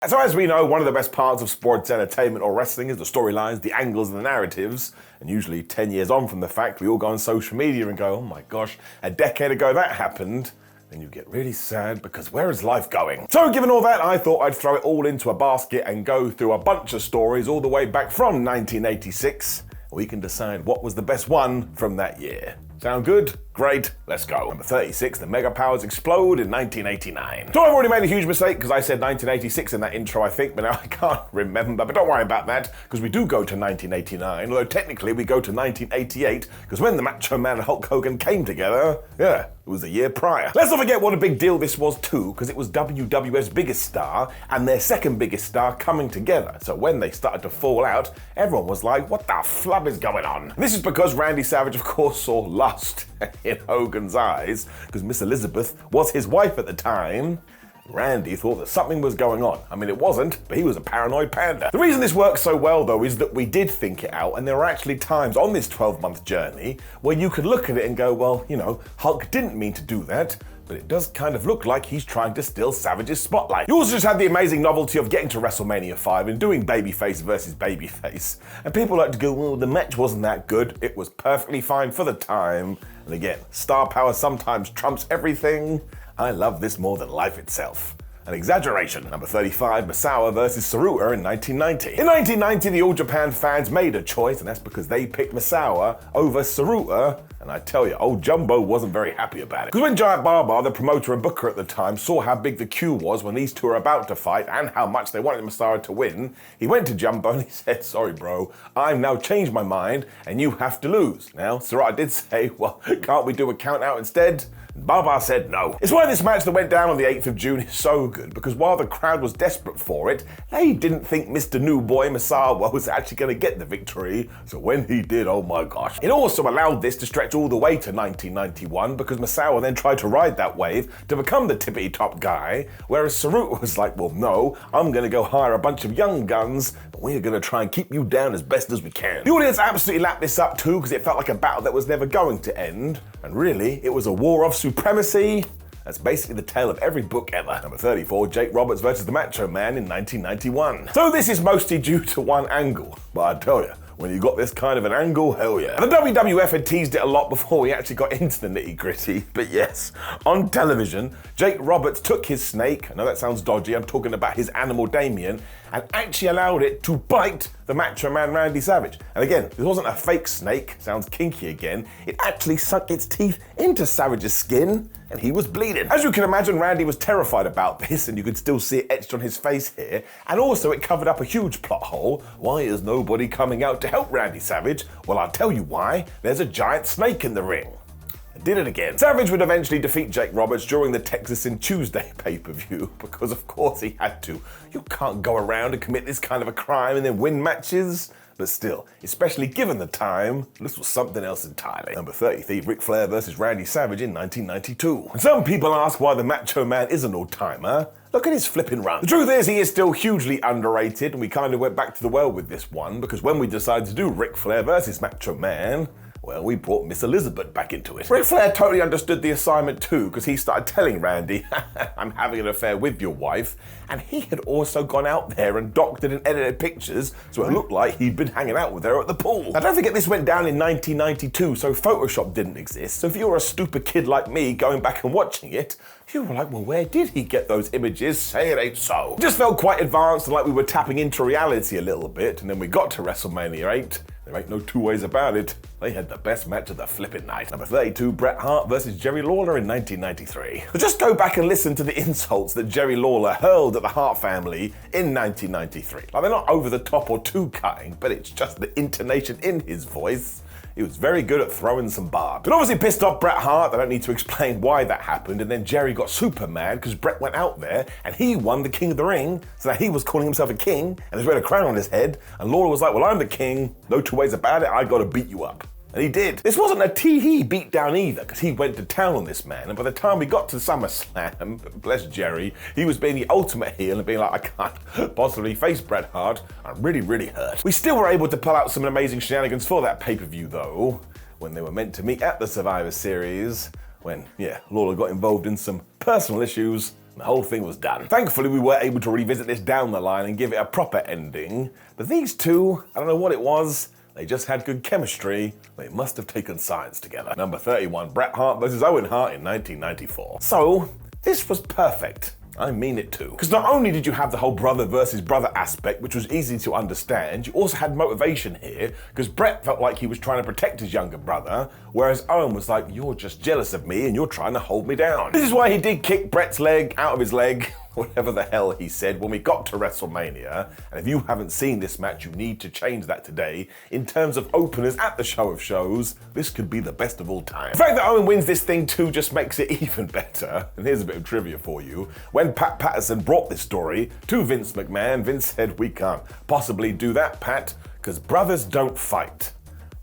So as we know, one of the best parts of sports entertainment or wrestling is the storylines, the angles and the narratives. And usually 10 years on from the fact, we all go on social media and go, oh my gosh, a decade ago that happened. Then you get really sad because where is life going? So given all that, I thought I'd throw it all into a basket and go through a bunch of stories all the way back from 1986. We can decide what was the best one from that year. Sound good? Great, let's go. Number 36, the Mega Powers explode in 1989. So I've already made a huge mistake because I said 1986 in that intro, I think, but now I can't remember. But don't worry about that, because we do go to 1989, although technically we go to 1988, because when the Macho Man and Hulk Hogan came together, it was the year prior. Let's not forget what a big deal this was too, because it was WWF's biggest star and their second biggest star coming together. So when they started to fall out, everyone was like, what the flub is going on? This is because Randy Savage, of course, saw lust in Hogan's eyes, because Miss Elizabeth was his wife at the time. Randy thought that something was going on. I mean, it wasn't, but he was a paranoid panda. The reason this works so well, though, is that we did think it out, and there were actually times on this 12-month journey where you could look at it and go, well, you know, Hulk didn't mean to do that, but it does kind of look like he's trying to steal Savage's spotlight. You also just had the amazing novelty of getting to WrestleMania 5 and doing babyface versus babyface. And people like to go, well, the match wasn't that good. It was perfectly fine for the time. And again, star power sometimes trumps everything. I love this more than life itself. An exaggeration. Number 35, Misawa versus Saruta in 1990. In 1990, the All Japan fans made a choice, and that's because they picked Misawa over Saruta. And I tell you, old Jumbo wasn't very happy about it. Because when Giant Baba, the promoter and booker at the time, saw how big the queue was when these two were about to fight and how much they wanted Misawa to win, he went to Jumbo and he said, sorry bro, I've now changed my mind and you have to lose. Now, Saruta did say, well, can't we do a count out instead? Baba said no. It's why this match that went down on the 8th of June is so good, because while the crowd was desperate for it, they didn't think Mr. New Boy Misawa was actually going to get the victory, so when he did, oh my gosh. It also allowed this to stretch all the way to 1991, because Misawa then tried to ride that wave to become the tippity top guy, whereas Saruta was like, well no, I'm going to go hire a bunch of young guns, but we're going to try and keep you down as best as we can. The audience absolutely lapped this up too, because it felt like a battle that was never going to end, and really, it was a war of supremacy. That's basically the tale of every book ever. Number 34, Jake Roberts versus the Macho Man in 1991. So this is mostly due to one angle, but I tell you, when you got this kind of an angle, hell yeah. The WWF had teased it a lot before we actually got into the nitty-gritty, but yes, on television, Jake Roberts took his snake, I know that sounds dodgy, I'm talking about his animal Damien, and actually allowed it to bite the Macho Man Randy Savage. And again, this wasn't a fake snake, sounds kinky again, it actually sunk its teeth into Savage's skin, and he was bleeding. As you can imagine, Randy was terrified about this, and you could still see it etched on his face here, and also it covered up a huge plot hole. Why is nobody coming out to help Randy Savage? Well, I'll tell you why. There's a giant snake in the ring. Did it again. Savage would eventually defeat Jake Roberts during the Texas in Tuesday pay-per-view, because of course he had to. You can't go around and commit this kind of a crime and then win matches. But still, especially given the time, this was something else entirely. Number 33, Ric Flair versus Randy Savage in 1992. Some people ask why the Macho Man is an all-timer. Look at his flipping run. The truth is, he is still hugely underrated, and we kind of went back to the well with this one, because when we decided to do Ric Flair versus Macho Man, well, we brought Miss Elizabeth back into it. Ric Flair totally understood the assignment too, because he started telling Randy, I'm having an affair with your wife, and he had also gone out there and doctored and edited pictures, so it looked like he'd been hanging out with her at the pool. Now don't forget this went down in 1992, so Photoshop didn't exist, so if you were a stupid kid like me going back and watching it, you were like, well, where did he get those images? Say it ain't so. It just felt quite advanced and like we were tapping into reality a little bit, and then we got to WrestleMania 8. There ain't no two ways about it. They had the best match of the flipping night. Number 32, Bret Hart versus Jerry Lawler in 1993. So just go back and listen to the insults that Jerry Lawler hurled at the Hart family in 1993. Like, they're not over the top or too cutting, but it's just the intonation in his voice. He was very good at throwing some barbs. It obviously pissed off Bret Hart. I don't need to explain why that happened. And then Jerry got super mad because Bret went out there and he won the King of the Ring. So now he was calling himself a king and he's wearing a crown on his head. And Lawler was like, well, I'm the king. No two ways about it. I got to beat you up. And he did. This wasn't a tee-hee beatdown either, because he went to town on this man, and by the time we got to SummerSlam, bless Jerry, he was being the ultimate heel and being like, I can't possibly face Bret Hart. I'm really, really hurt. We still were able to pull out some amazing shenanigans for that pay-per-view though, when they were meant to meet at the Survivor Series, when, Lawler got involved in some personal issues, The whole thing was done. Thankfully, we were able to revisit this down the line and give it a proper ending. But these two, I don't know what it was, they just had good chemistry. They must have taken science together. Number 31, Bret Hart versus Owen Hart in 1994. So, this was perfect. I mean it too. Because not only did you have the whole brother versus brother aspect, which was easy to understand, you also had motivation here, because Bret felt like he was trying to protect his younger brother, whereas Owen was like, you're just jealous of me and you're trying to hold me down. This is why he did kick Bret's leg out of his leg, whatever the hell he said, when we got to WrestleMania. And if you haven't seen this match, you need to change that today. In terms of openers at the show of shows, this could be the best of all time. The fact that Owen wins this thing too just makes it even better. And here's a bit of trivia for you. When Pat Patterson brought this story to Vince McMahon, Vince said, we can't possibly do that, Pat, because brothers don't fight.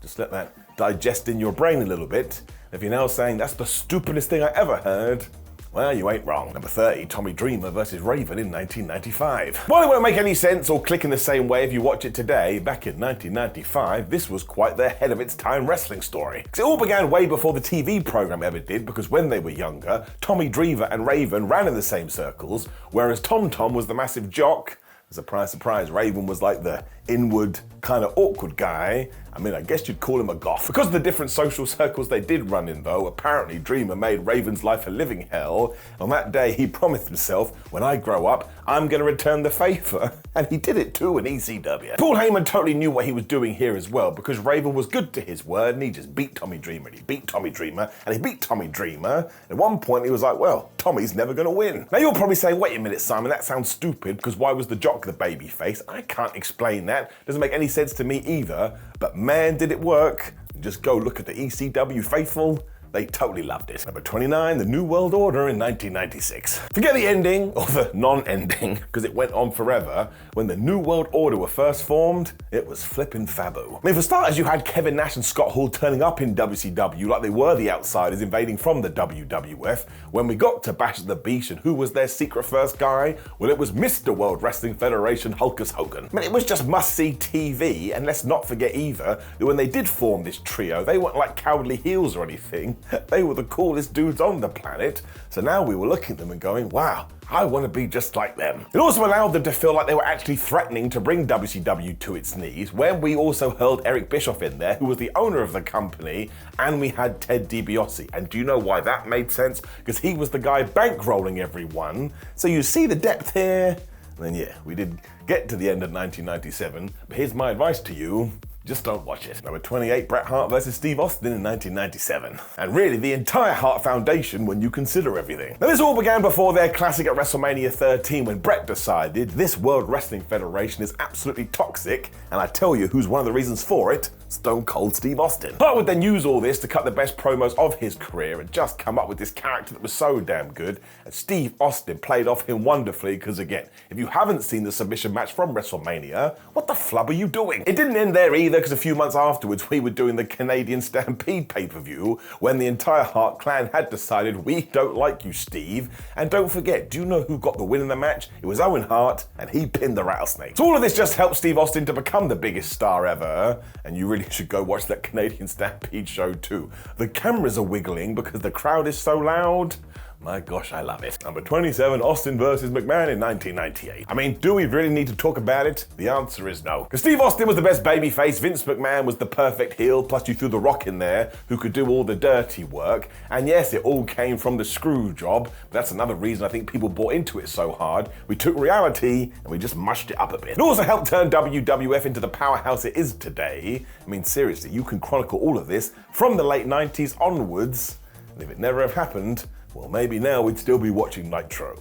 Just let that digest in your brain a little bit. If you're now saying that's the stupidest thing I ever heard, well, you ain't wrong. Number 30, Tommy Dreamer versus Raven in 1995. While it won't make any sense or click in the same way if you watch it today, back in 1995, this was quite the head of its time wrestling story. It all began way before the TV program ever did, because when they were younger, Tommy Dreamer and Raven ran in the same circles, whereas Tom Tom was the massive jock. Surprise, surprise, Raven was like the inward, kind of awkward guy. I mean, I guess you'd call him a goth. Because of the different social circles they did run in though, apparently Dreamer made Raven's life a living hell. On that day, he promised himself, when I grow up, I'm gonna return the favor. And he did it too in ECW. Paul Heyman totally knew what he was doing here as well, because Raven was good to his word and he just beat Tommy Dreamer and he beat Tommy Dreamer and he beat Tommy Dreamer. At one point he was like, well, Tommy's never gonna win. Now you're probably saying, wait a minute, Simon, that sounds stupid, because why was the jock the baby face? I can't explain that. Doesn't make any sense to me either, but man, did it work. Just go look at the ECW faithful. They totally loved it. Number 29, the New World Order in 1996. Forget the ending, or the non-ending, because it went on forever. When the New World Order were first formed, it was flippin' fabu. I mean, for starters, you had Kevin Nash and Scott Hall turning up in WCW like they were the outsiders invading from the WWF. When we got to Bash at the Beach, and who was their secret first guy? Well, it was Mr. World Wrestling Federation Hulkus Hogan. I mean, it was just must-see TV, and let's not forget either that when they did form this trio, they weren't like cowardly heels or anything. They were the coolest dudes on the planet, so now we were looking at them and going, wow, I want to be just like them. It also allowed them to feel like they were actually threatening to bring WCW to its knees, when we also hurled Eric Bischoff in there, who was the owner of the company, and we had Ted DiBiase. And do you know why that made sense? Because he was the guy bankrolling everyone. So you see the depth here. And then yeah, we did get to the end of 1997, but here's my advice to you. Just don't watch it. Number 28, Bret Hart versus Steve Austin in 1997. And really, the entire Hart Foundation when you consider everything. Now, this all began before their classic at WrestleMania 13, when Bret decided this World Wrestling Federation is absolutely toxic, and I tell you who's one of the reasons for it. Stone Cold Steve Austin. Hart would then use all this to cut the best promos of his career and just come up with this character that was so damn good, and Steve Austin played off him wonderfully, because again, if you haven't seen the submission match from WrestleMania, what the flub are you doing? It didn't end there either, because a few months afterwards we were doing the Canadian Stampede pay-per-view, when the entire Hart clan had decided we don't like you, Steve. And don't forget, do you know who got the win in the match? It was Owen Hart, and he pinned the Rattlesnake. So all of this just helped Steve Austin to become the biggest star ever, and you really should go watch that Canadian Stampede show too. The cameras are wiggling because the crowd is so loud. My gosh, I love it. Number 27, Austin versus McMahon in 1998. I mean, do we really need to talk about it? The answer is no. Because Steve Austin was the best babyface, Vince McMahon was the perfect heel, plus you threw The Rock in there, who could do all the dirty work. And yes, it all came from the screw job, but that's another reason I think people bought into it so hard. We took reality and we just mushed it up a bit. It also helped turn WWF into the powerhouse it is today. I mean, seriously, you can chronicle all of this from the late 90s onwards, and if it never have happened, well, maybe now we'd still be watching Nitro.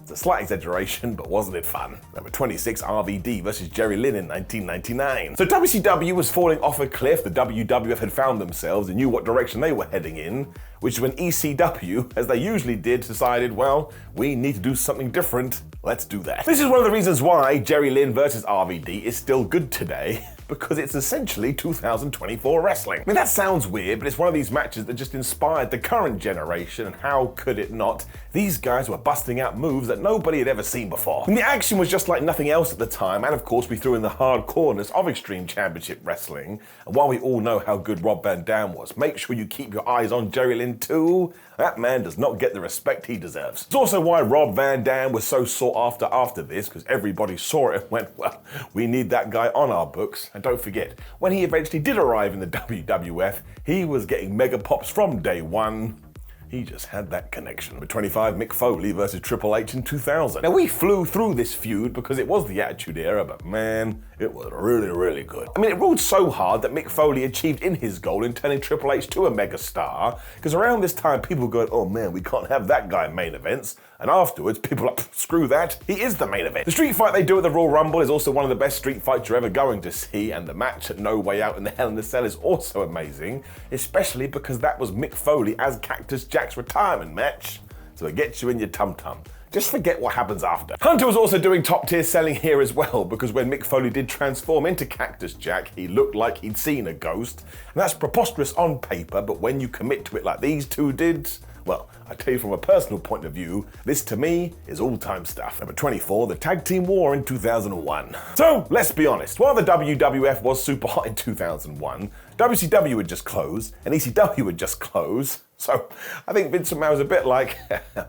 It's a slight exaggeration, but wasn't it fun? Number 26, RVD versus Jerry Lynn in 1999. So WCW was falling off a cliff. The WWF had found themselves and knew what direction they were heading in, which is when ECW, as they usually did, decided, well, we need to do something different. Let's do that. This is one of the reasons why Jerry Lynn versus RVD is still good today, because it's essentially 2024 wrestling. I mean, that sounds weird, but it's one of these matches that just inspired the current generation, and how could it not? If These guys were busting out moves that nobody had ever seen before. And the action was just like nothing else at the time, and of course we threw in the hardcoreness of Extreme Championship Wrestling. And while we all know how good Rob Van Dam was, make sure you keep your eyes on Jerry Lynn too. That man does not get the respect he deserves. It's also why Rob Van Dam was so sought after this, because everybody saw it and went, well, we need that guy on our books. And don't forget, when he eventually did arrive in the WWF, he was getting mega pops from day one. He just had that connection. Number 25, Mick Foley versus Triple H in 2000. Now, we flew through this feud because it was the Attitude Era, but man, it was really, really good. I mean, it ruled so hard that Mick Foley achieved in his goal in turning Triple H to a megastar, because around this time, people were going, oh man, we can't have that guy in main events. And afterwards, people are like, screw that, he is the main event. The street fight they do at the Royal Rumble is also one of the best street fights you're ever going to see, and the match at No Way Out in the Hell in a Cell is also amazing, especially because that was Mick Foley as Cactus Jack's retirement match, so it gets you in your tum-tum. Just forget what happens after. Hunter was also doing top tier selling here as well, because when Mick Foley did transform into Cactus Jack, he looked like he'd seen a ghost. And that's preposterous on paper, but when you commit to it like these two did, well, I tell you from a personal point of view, this to me is all-time stuff. Number 24, the Tag Team War in 2001. So, let's be honest, while the WWF was super hot in 2001, WCW had just closed, and ECW had just closed. So, I think Vince McMahon was a bit like,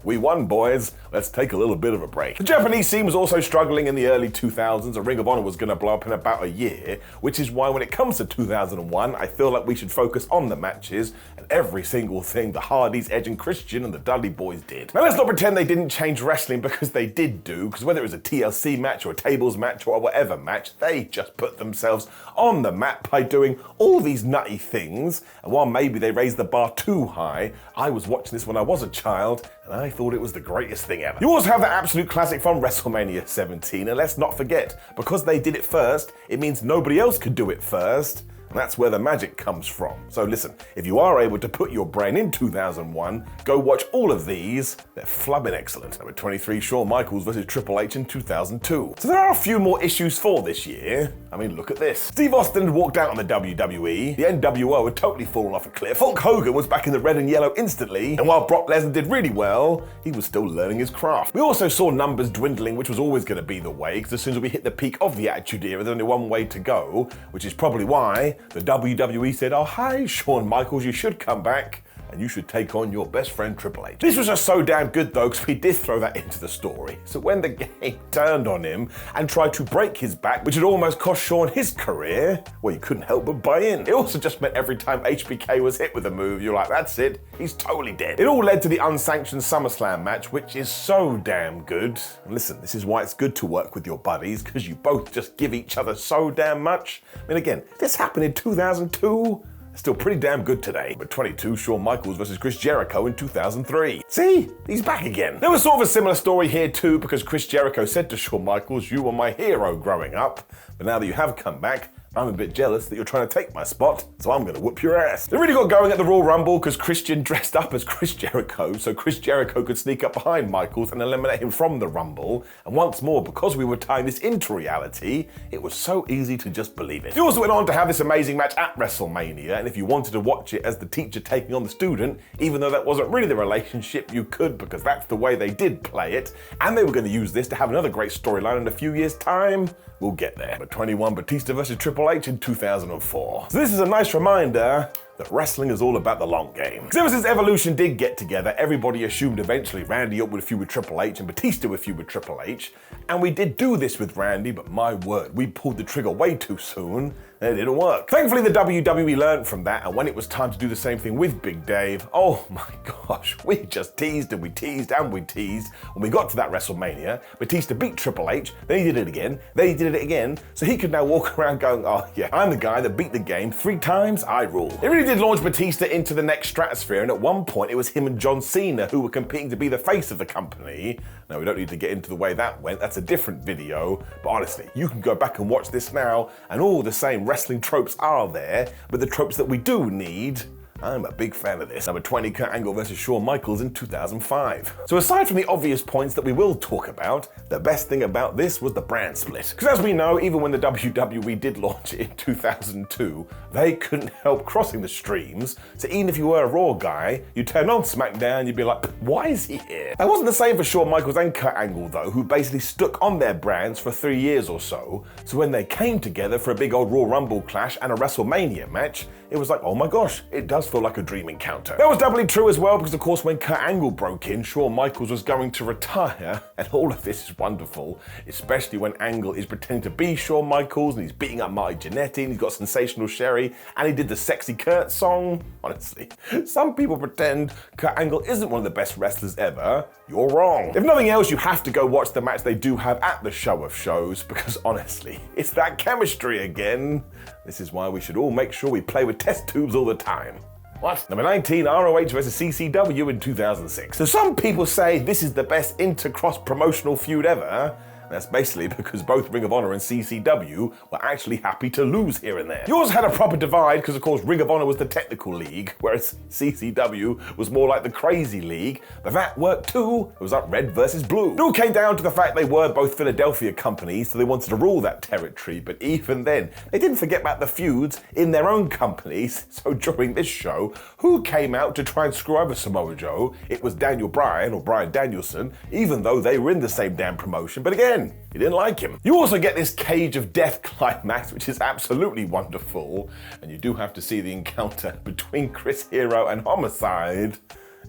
we won, boys, let's take a little bit of a break. The Japanese scene was also struggling in the early 2000s, and Ring of Honor was going to blow up in about a year, which is why when it comes to 2001, I feel like we should focus on the matches and every single thing the Hardys, Edge and Christian and the Dudley Boys did. Now let's not pretend they didn't change wrestling, because they did do, because whether it was a TLC match or a tables match or whatever match, they just put themselves on the map by doing all these nutty things, and while maybe they raised the bar too high, I was watching this when I was a child, and I thought it was the greatest thing ever. You also have the absolute classic from WrestleMania 17, and let's not forget, because they did it first, it means nobody else could do it first, and that's where the magic comes from. So listen, if you are able to put your brain in 2001, go watch all of these. They're flubbing excellent. Number 23, Shawn Michaels versus Triple H in 2002. So there are a few more issues for this year. I mean, look at this. Steve Austin had walked out on the WWE. The NWO had totally fallen off a cliff. Hulk Hogan was back in the red and yellow instantly. And while Brock Lesnar did really well, he was still learning his craft. We also saw numbers dwindling, which was always going to be the way, because as soon as we hit the peak of the Attitude Era, there's only one way to go, which is probably why the WWE said, oh, hi, Shawn Michaels, you should come back, and you should take on your best friend Triple H. This was just so damn good though, because we did throw that into the story. So when the game turned on him and tried to break his back, which had almost cost Shawn his career, well, you couldn't help but buy in. It also just meant every time HBK was hit with a move, you're like, that's it, he's totally dead. It all led to the unsanctioned SummerSlam match, which is so damn good. And listen, this is why it's good to work with your buddies, because you both just give each other so damn much. I mean, again, this happened in 2002. Still pretty damn good today. But 22, Shawn Michaels versus Chris Jericho in 2003. See, he's back again. There was sort of a similar story here too, because Chris Jericho said to Shawn Michaels, you were my hero growing up, but now that you have come back, I'm a bit jealous that you're trying to take my spot, so I'm gonna whoop your ass. They really got going at the Royal Rumble because Christian dressed up as Chris Jericho, so Chris Jericho could sneak up behind Michaels and eliminate him from the Rumble. And once more, because we were tying this into reality, it was so easy to just believe it. He also went on to have this amazing match at WrestleMania, and if you wanted to watch it as the teacher taking on the student, even though that wasn't really the relationship, you could, because that's the way they did play it, and they were going to use this to have another great storyline in a few years' time. We'll get there. But 21, Batista versus Triple H in 2004. So this is a nice reminder that wrestling is all about the long game. Because ever since Evolution did get together, everybody assumed eventually Randy would feud with Triple H and Batista would feud with Triple H. And we did do this with Randy, but my word, we pulled the trigger way too soon, and it didn't work. Thankfully, the WWE learned from that, and when it was time to do the same thing with Big Dave, oh my gosh, we just teased and we teased and we teased. When we got to that WrestleMania, Batista beat Triple H, then he did it again, then he did it again, so he could now walk around going, oh yeah, I'm the guy that beat the game 3 times, I rule. It really did launch Batista into the next stratosphere, and at one point it was him and John Cena who were competing to be the face of the company. Now, we don't need to get into the way that went, that's a different video, but honestly, you can go back and watch this now, and all the same wrestling tropes are there, but the tropes that we do need I'm a big fan of this. Number 20, Kurt Angle versus Shawn Michaels in 2005. So aside from the obvious points that we will talk about, the best thing about this was the brand split. Because as we know, even when the WWE did launch it in 2002, they couldn't help crossing the streams. So even if you were a Raw guy, you turn on SmackDown, you'd be like, why is he here? That wasn't the same for Shawn Michaels and Kurt Angle though, who basically stuck on their brands for 3 years or so. So when they came together for a big old Royal Rumble clash and a WrestleMania match, it was like, oh my gosh, it does feel like a dream encounter. That was doubly true as well because of course when Kurt Angle broke in, Shawn Michaels was going to retire, and all of this is wonderful, especially when Angle is pretending to be Shawn Michaels and he's beating up Marty Jannetty and he's got Sensational Sherry and he did the Sexy Kurt song. Honestly, some people pretend Kurt Angle isn't one of the best wrestlers ever. You're wrong. If nothing else, you have to go watch the match they do have at the show of shows because honestly, it's that chemistry again. This is why we should all make sure we play with test tubes all the time. What? Number 19, ROH versus CCW in 2006. So some people say this is the best inter-cross promotional feud ever. That's basically because both Ring of Honor and CCW were actually happy to lose here and there. Yours had a proper divide because of course Ring of Honor was the technical league, whereas CCW was more like the crazy league, but that worked too. It was like red versus blue. It all came down to the fact they were both Philadelphia companies, so they wanted to rule that territory, but even then, they didn't forget about the feuds in their own companies. So during this show, who came out to try and screw over Samoa Joe? It was Daniel Bryan, or Bryan Danielson, even though they were in the same damn promotion, but again, you didn't like him. You also get this Cage of Death climax, which is absolutely wonderful, and you do have to see the encounter between Chris Hero and Homicide.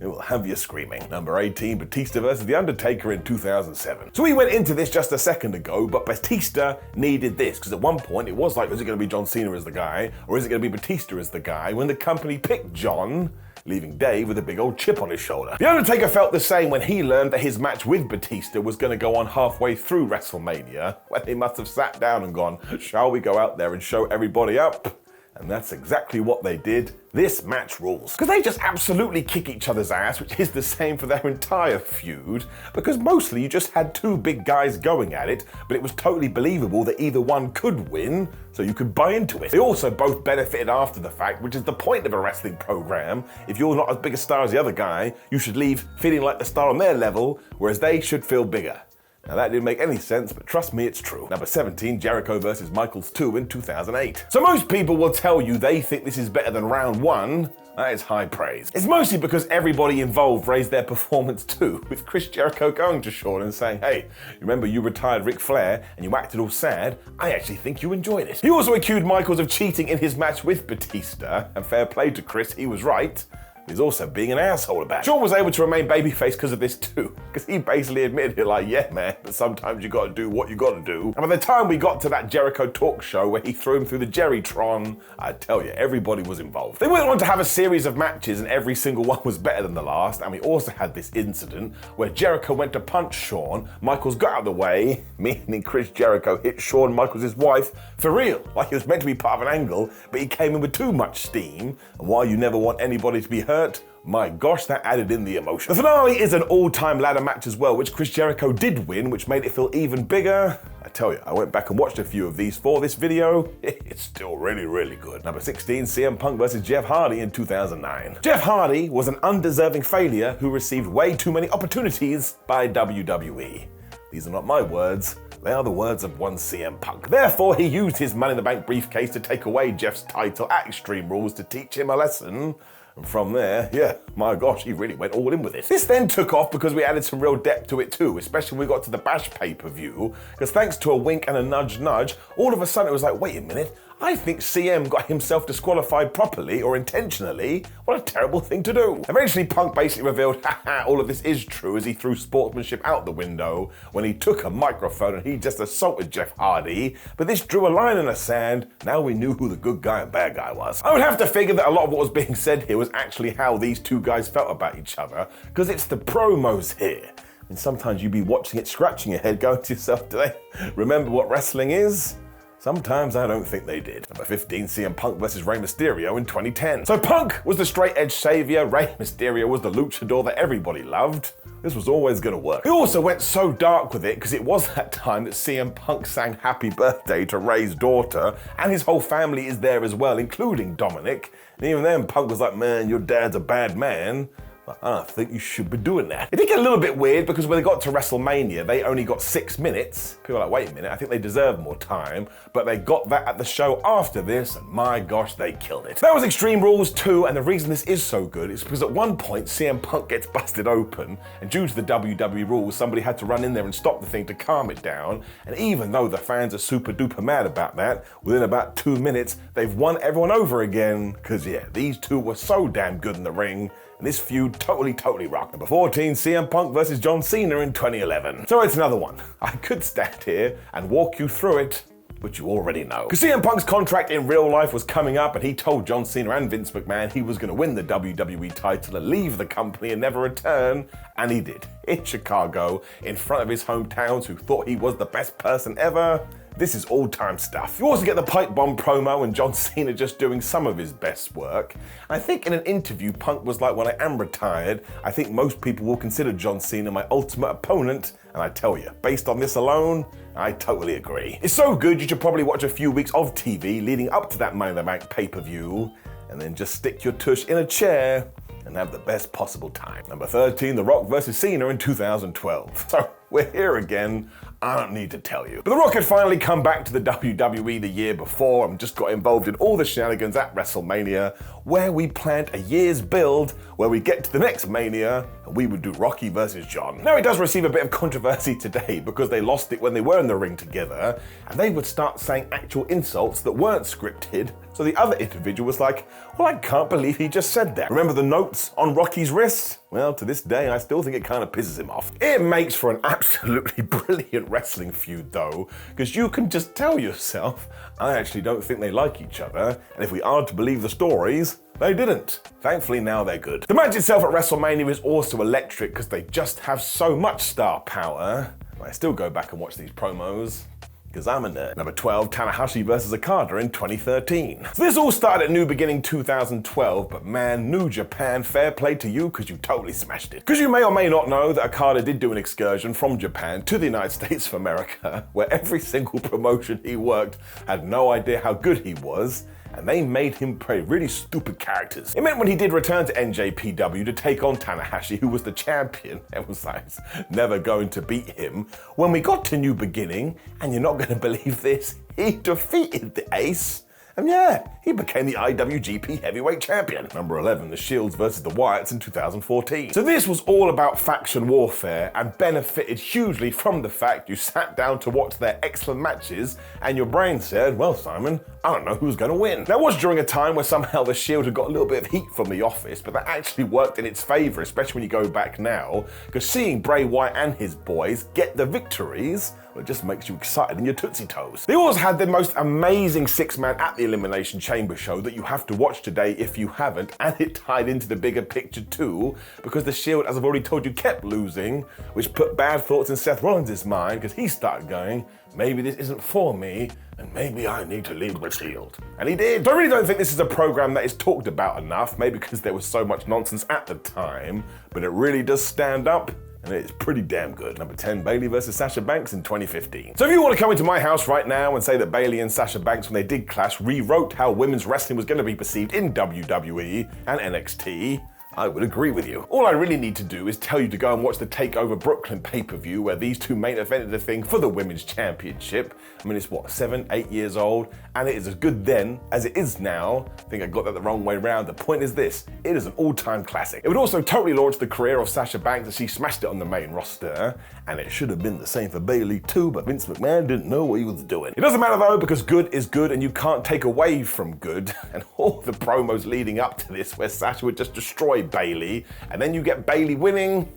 It will have you screaming. Number 18, Batista versus The Undertaker in 2007. So we went into this just a second ago, but Batista needed this, because at one point it was like, is it going to be John Cena as the guy, or is it going to be Batista as the guy, when the company picked John, leaving Dave with a big old chip on his shoulder. The Undertaker felt the same when he learned that his match with Batista was going to go on halfway through WrestleMania, when they must have sat down and gone, shall we go out there and show everybody up? And that's exactly what they did. This match rules. Because they just absolutely kick each other's ass, which is the same for their entire feud, because mostly you just had two big guys going at it, but it was totally believable that either one could win, so you could buy into it. They also both benefited after the fact, which is the point of a wrestling program. If you're not as big a star as the other guy, you should leave feeling like the star on their level, whereas they should feel bigger. Now that didn't make any sense, but trust me, it's true. Number 17, Jericho versus Michaels 2 in 2008. So most people will tell you they think this is better than round 1. That is high praise. It's mostly because everybody involved raised their performance too, with Chris Jericho going to Shawn and saying, hey, remember you retired Ric Flair and you acted all sad? I actually think you enjoyed it. He also accused Michaels of cheating in his match with Batista, and fair play to Chris, he was right. He's also being an asshole about it. Shawn was able to remain babyface because of this too, because he basically admitted it like, yeah man, but sometimes you gotta do what you gotta do. And by the time we got to that Jericho talk show where he threw him through the Jerrytron, I tell you, everybody was involved. They went on to have a series of matches and every single one was better than the last, and we also had this incident where Jericho went to punch Shawn, Michaels got out of the way, meaning Chris Jericho hit Shawn Michaels' wife for real, like it was meant to be part of an angle, but he came in with too much steam, and while you never want anybody to be hurt, my gosh, that added in the emotion. The finale is an all-time ladder match as well, which Chris Jericho did win, which made it feel even bigger. I tell you, I went back and watched a few of these for this video. It's still really, really good. Number 16, CM Punk versus Jeff Hardy in 2009. Jeff Hardy was an undeserving failure who received way too many opportunities by WWE. These are not my words. They are the words of one CM Punk. Therefore, he used his Money in the Bank briefcase to take away Jeff's title at Extreme Rules to teach him a lesson. And from there, yeah, my gosh, he really went all in with it. This then took off because we added some real depth to it too, especially when we got to the Bash pay-per-view, because thanks to a wink and a nudge nudge, all of a sudden it was like, wait a minute, I think CM got himself disqualified properly or intentionally. What a terrible thing to do. Eventually, Punk basically revealed, haha, all of this is true as he threw sportsmanship out the window when he took a microphone and he just assaulted Jeff Hardy. But this drew a line in the sand. Now we knew who the good guy and bad guy was. I would have to figure that a lot of what was being said here was actually how these two guys felt about each other, because it's the promos here. And sometimes you'd be watching it, scratching your head, going to yourself, do they remember what wrestling is? Sometimes I don't think they did. Number 15, CM Punk versus Rey Mysterio in 2010. So Punk was the straight edge savior, Rey Mysterio was the luchador that everybody loved. This was always gonna work. He also went so dark with it because it was that time that CM Punk sang happy birthday to Rey's daughter, and his whole family is there as well, including Dominic. And even then, Punk was like, man, your dad's a bad man. I don't think you should be doing that. It did get a little bit weird because when they got to WrestleMania, they only got 6 minutes. People are like, wait a minute, I think they deserve more time. But they got that at the show after this, and my gosh, they killed it. That was Extreme Rules 2, and the reason this is so good is because at one point, CM Punk gets busted open, and due to the WWE rules, somebody had to run in there and stop the thing to calm it down. And even though the fans are super duper mad about that, within about 2 minutes, they've won everyone over again. Because yeah, these two were so damn good in the ring. And this feud totally rocked. Number 14, CM Punk versus John Cena in 2011. So it's another one. I could stand here and walk you through it, but you already know. Because CM Punk's contract in real life was coming up, and he told John Cena and Vince McMahon he was going to win the WWE title and leave the company and never return, and he did. In Chicago, in front of his hometowns who thought he was the best person ever. This is all-time stuff. You also get the pipe bomb promo and John Cena just doing some of his best work. I think in an interview, Punk was like, when I am retired, I think most people will consider John Cena my ultimate opponent. And I tell you, based on this alone, I totally agree. It's so good you should probably watch a few weeks of TV leading up to that Money in the Bank pay-per-view, and then just stick your tush in a chair and have the best possible time. Number 13, The Rock versus Cena in 2012. So we're here again. I don't need to tell you. But The Rock had finally come back to the WWE the year before and just got involved in all the shenanigans at WrestleMania, where we planned a year's build where we get to the next Mania and we would do Rocky versus John. Now it does receive a bit of controversy today because they lost it when they were in the ring together, and they would start saying actual insults that weren't scripted. So the other individual was like, well, I can't believe he just said that. Remember the notes on Rocky's wrist? Well, to this day, I still think it kind of pisses him off. It makes for an absolutely brilliant wrestling feud though, because you can just tell yourself, I actually don't think they like each other, and if we are to believe the stories, they didn't. Thankfully now they're good. The match itself at WrestleMania is also electric because they just have so much star power. I still go back and watch these promos, because I'm a nerd. Number 12, Tanahashi versus Okada in 2013. So this all started at New Beginning 2012, but man, New Japan, fair play to you because you totally smashed it. Because you may or may not know that Okada did do an excursion from Japan to the United States of America, where every single promotion he worked had no idea how good he was, and they made him play really stupid characters. It meant when he did return to NJPW to take on Tanahashi, who was the champion, it was like, never going to beat him. When we got to New Beginning, and you're not gonna believe this, he defeated the Ace. And yeah, he became the IWGP Heavyweight Champion. Number 11, the Shields versus the Wyatts in 2014. So this was all about faction warfare and benefited hugely from the fact you sat down to watch their excellent matches and your brain said, well, Simon, I don't know who's gonna win. Now it was during a time where somehow the Shield had got a little bit of heat from the Office, but that actually worked in its favor, especially when you go back now, because seeing Bray Wyatt and his boys get the victories, well, it just makes you excited in your Tootsie Toes. They also had the most amazing 6-man at the Elimination Chamber show that you have to watch today if you haven't, and it tied into the bigger picture too, because the Shield, as I've already told you, kept losing, which put bad thoughts in Seth Rollins' mind, because he started going, maybe this isn't for me, and maybe I need to leave the Shield. And he did. So I really don't think this is a program that is talked about enough, maybe because there was so much nonsense at the time, but it really does stand up, and it's pretty damn good. Number 10, Bayley versus Sasha Banks in 2015. So if you want to come into my house right now and say that Bayley and Sasha Banks, when they did clash, rewrote how women's wrestling was going to be perceived in WWE and NXT, I would agree with you. All I really need to do is tell you to go and watch the TakeOver Brooklyn pay-per-view where these two main evented the thing for the Women's Championship. I mean, it's what, 7, 8 years old? And it is as good then as it is now. I think I got that the wrong way around. The point is this, it is an all-time classic. It would also totally launch the career of Sasha Banks as she smashed it on the main roster. And it should have been the same for Bayley too, but Vince McMahon didn't know what he was doing. It doesn't matter though, because good is good and you can't take away from good. And all the promos leading up to this where Sasha would just destroy Bayley, and then you get Bayley winning,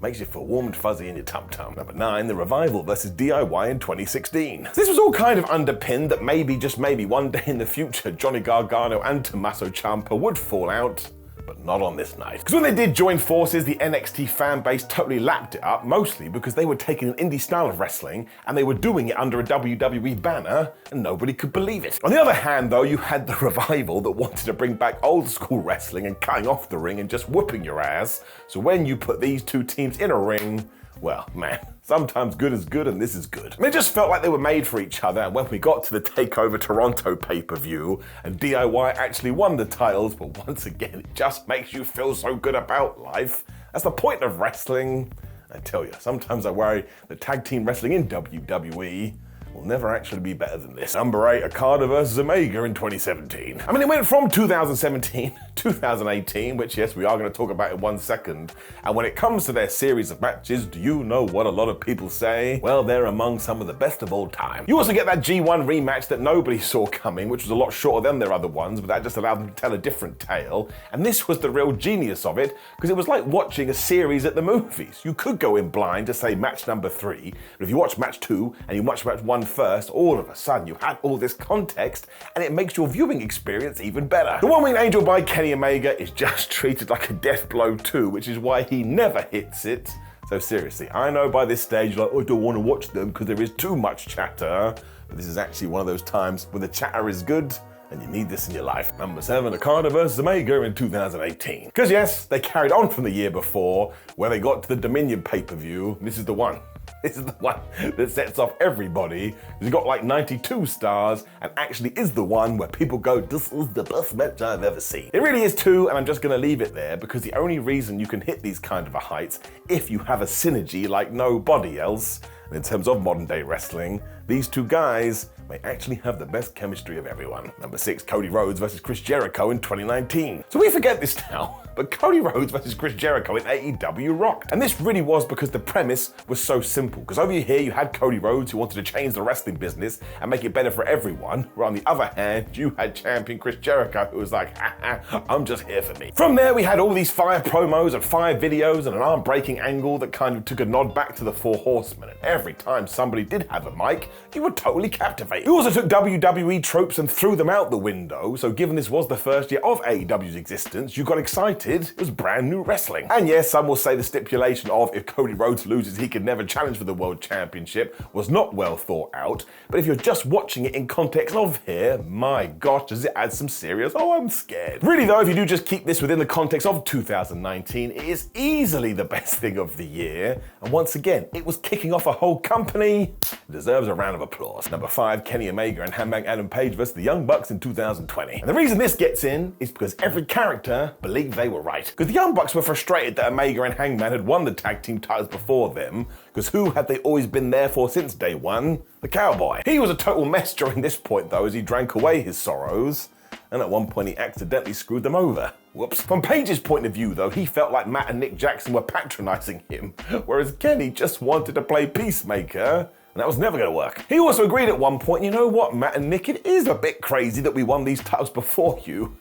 makes you feel warm and fuzzy in your tum-tum. Number 9, the Revival versus DIY in 2016. This was all kind of underpinned that maybe, just maybe, one day in the future, Johnny Gargano and Tommaso Ciampa would fall out. But not on this night. Because when they did join forces, the NXT fan base totally lapped it up, mostly because they were taking an indie style of wrestling and they were doing it under a WWE banner and nobody could believe it. On the other hand though, you had the revival that wanted to bring back old school wrestling and cutting off the ring and just whooping your ass. So when you put these two teams in a ring, well, man, sometimes good is good and this is good. I mean, it just felt like they were made for each other, and when we got to the TakeOver Toronto pay-per-view and DIY actually won the titles, but once again, it just makes you feel so good about life. That's the point of wrestling. I tell you, sometimes I worry that tag team wrestling in WWE will never actually be better than this. Number 8, Okada versus Omega in 2017. I mean, it went from 2017 to 2018, which yes, we are going to talk about in 1 second. And when it comes to their series of matches, do you know what a lot of people say? Well, they're among some of the best of all time. You also get that G1 rematch that nobody saw coming, which was a lot shorter than their other ones, but that just allowed them to tell a different tale. And this was the real genius of it, because it was like watching a series at the movies. You could go in blind to say match number 3, but if you watch match 2 and you watch match 1 first, all of a sudden you have all this context and it makes your viewing experience even better. The one-winged angel by Kenny Omega is just treated like a death blow too, which is why he never hits it. So seriously, I know by this stage you're like, oh, I don't want to watch them because there is too much chatter, but this is actually one of those times where the chatter is good and you need this in your life. Number 7, Okada versus Omega in 2018. Because yes, they carried on from the year before where they got to the Dominion pay-per-view. This is the one. This is the one that sets off everybody. It's got like 92 stars and actually is the one where people go, this is the best match I've ever seen. It really is too, and I'm just gonna leave it there because the only reason you can hit these kind of heights if you have a synergy like nobody else. And in terms of modern day wrestling, these two guys may actually have the best chemistry of everyone. Number 6, Cody Rhodes versus Chris Jericho in 2019. So we forget this now, but Cody Rhodes versus Chris Jericho in AEW rocked. And this really was because the premise was so simple. Because over here you had Cody Rhodes who wanted to change the wrestling business and make it better for everyone, where on the other hand, you had champion Chris Jericho who was like, I'm just here for me. From there we had all these fire promos and fire videos and an arm-breaking angle that kind of took a nod back to the Four Horsemen. And every time somebody did have a mic, you were totally captivated. We also took WWE tropes and threw them out the window, so given this was the first year of AEW's existence, you got excited, it was brand new wrestling. And yes, some will say the stipulation of if Cody Rhodes loses, he can never challenge for the World Championship was not well thought out, but if you're just watching it in context of here, my gosh, does it add some serious, oh, I'm scared. Really though, if you do just keep this within the context of 2019, it is easily the best thing of the year, and once again, it was kicking off a whole company. It deserves a round of applause. Number 5, Kenny Omega and Hangman Adam Page versus the Young Bucks in 2020. And the reason this gets in is because every character believed they were right. Because the Young Bucks were frustrated that Omega and Hangman had won the tag team titles before them, because who had they always been there for since day one? The Cowboy. He was a total mess during this point though, as he drank away his sorrows, and at one point he accidentally screwed them over. Whoops. From Page's point of view though, he felt like Matt and Nick Jackson were patronizing him, whereas Kenny just wanted to play peacemaker, and that was never gonna work. He also agreed at one point, you know what, Matt and Nick, it is a bit crazy that we won these titles before you.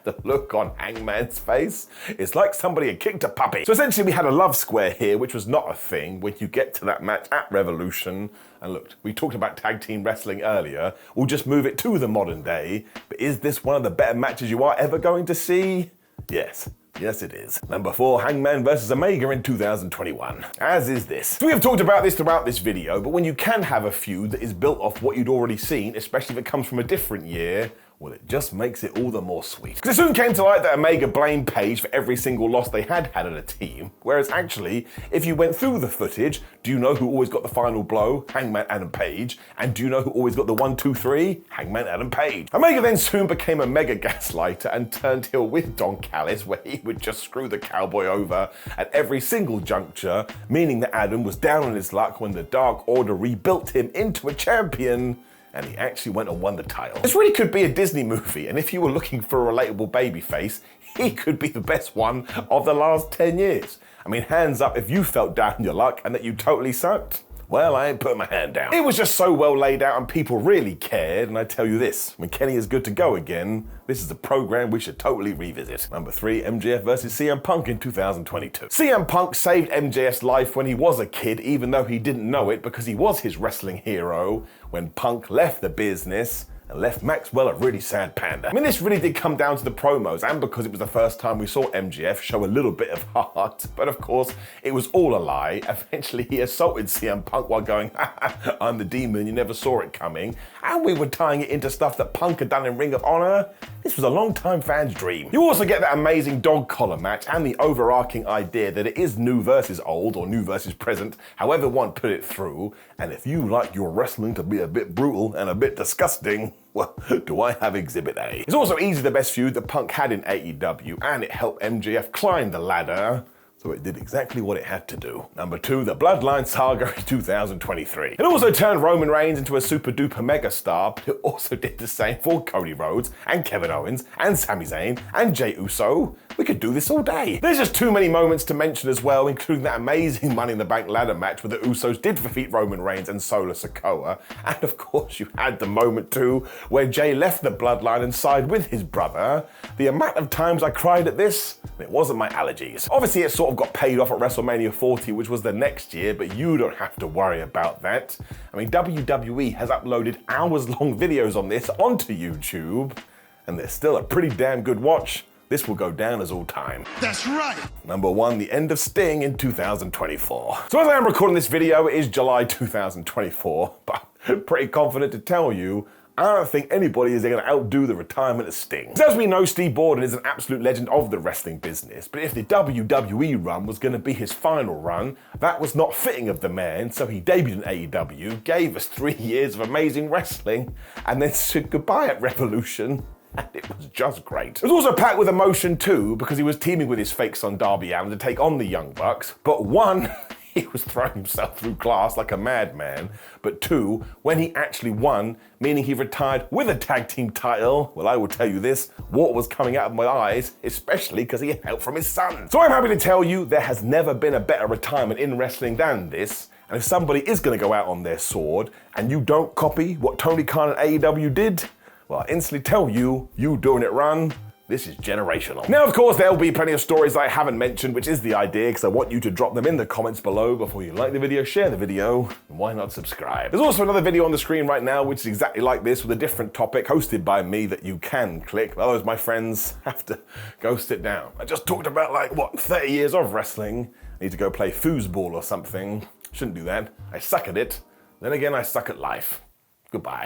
The look on Hangman's face, it's like somebody had kicked a puppy. So essentially we had a love square here, which was not a thing when you get to that match at Revolution. And look, we talked about tag team wrestling earlier. We'll just move it to the modern day. But is this one of the better matches you are ever going to see? Yes. Yes, it is. Number 4, Hangman versus Omega in 2021. As is this. So we have talked about this throughout this video, but when you can have a feud that is built off what you'd already seen, especially if it comes from a different year, well, it just makes it all the more sweet. Because it soon came to light that Omega blamed Page for every single loss they had at a team, whereas actually, if you went through the footage, do you know who always got the final blow? Hangman Adam Page. And do you know who always got the 1, 2, 3? Hangman Adam Page. Omega then soon became a mega gaslighter and turned heel with Don Callis, where he would just screw the Cowboy over at every single juncture, meaning that Adam was down on his luck when the Dark Order rebuilt him into a champion, and he actually went and won the title. This really could be a Disney movie, and if you were looking for a relatable babyface, he could be the best one of the last 10 years. I mean, hands up if you felt down on your luck and that you totally sucked. Well, I ain't putting my hand down. It was just so well laid out and people really cared, and I tell you this, when Kenny is good to go again, this is a program we should totally revisit. Number 3, MJF versus CM Punk in 2022. CM Punk saved MJF's life when he was a kid, even though he didn't know it because he was his wrestling hero when Punk left the business and left Maxwell a really sad panda. I mean, this really did come down to the promos, and because it was the first time we saw MJF show a little bit of heart, but of course, it was all a lie. Eventually, he assaulted CM Punk while going, I'm the demon, you never saw it coming, and we were tying it into stuff that Punk had done in Ring of Honor. This was a long-time fan's dream. You also get that amazing dog collar match and the overarching idea that it is new versus old, or new versus present, however one put it through, and if you like your wrestling to be a bit brutal and a bit disgusting, well, do I have Exhibit A? It's also easily the best feud that Punk had in AEW, and it helped MJF climb the ladder, so it did exactly what it had to do. Number 2, the Bloodline Saga in 2023. It also turned Roman Reigns into a super duper mega star, but it also did the same for Cody Rhodes and Kevin Owens and Sami Zayn and Jey Uso. We could do this all day. There's just too many moments to mention as well, including that amazing Money in the Bank ladder match where the Usos did defeat Roman Reigns and Solo Sikoa. And of course you had the moment too where Jey left the Bloodline and sided with his brother. The amount of times I cried at this, it wasn't my allergies. Obviously it sort of got paid off at WrestleMania 40, which was the next year, but you don't have to worry about that. I mean, WWE has uploaded hours-long videos on this onto YouTube, and they're still a pretty damn good watch. This will go down as all time. That's right. Number 1, the end of Sting in 2024. So as I am recording this video, it is July 2024, but I'm pretty confident to tell you, I don't think anybody is going to outdo the retirement of Sting. As we know, Steve Borden is an absolute legend of the wrestling business, but if the WWE run was going to be his final run, that was not fitting of the man, so he debuted in AEW, gave us 3 years of amazing wrestling, and then said goodbye at Revolution. And it was just great. It was also packed with emotion too, because he was teaming with his fake son Darby Allin to take on the Young Bucks. But 1, he was throwing himself through glass like a madman. But 2, when he actually won, meaning he retired with a tag team title, well, I will tell you this, water was coming out of my eyes, especially because he had help from his son. So I'm happy to tell you there has never been a better retirement in wrestling than this. And if somebody is going to go out on their sword and you don't copy what Tony Khan and AEW did, well, I instantly tell you, you doing it wrong, this is generational. Now, of course, there'll be plenty of stories I haven't mentioned, which is the idea, because I want you to drop them in the comments below before you like the video, share the video, and why not subscribe? There's also another video on the screen right now, which is exactly like this, with a different topic, hosted by me, that you can click. Otherwise, my friends have to go sit down. I just talked about, 30 years of wrestling. I need to go play foosball or something. Shouldn't do that. I suck at it. Then again, I suck at life. Goodbye.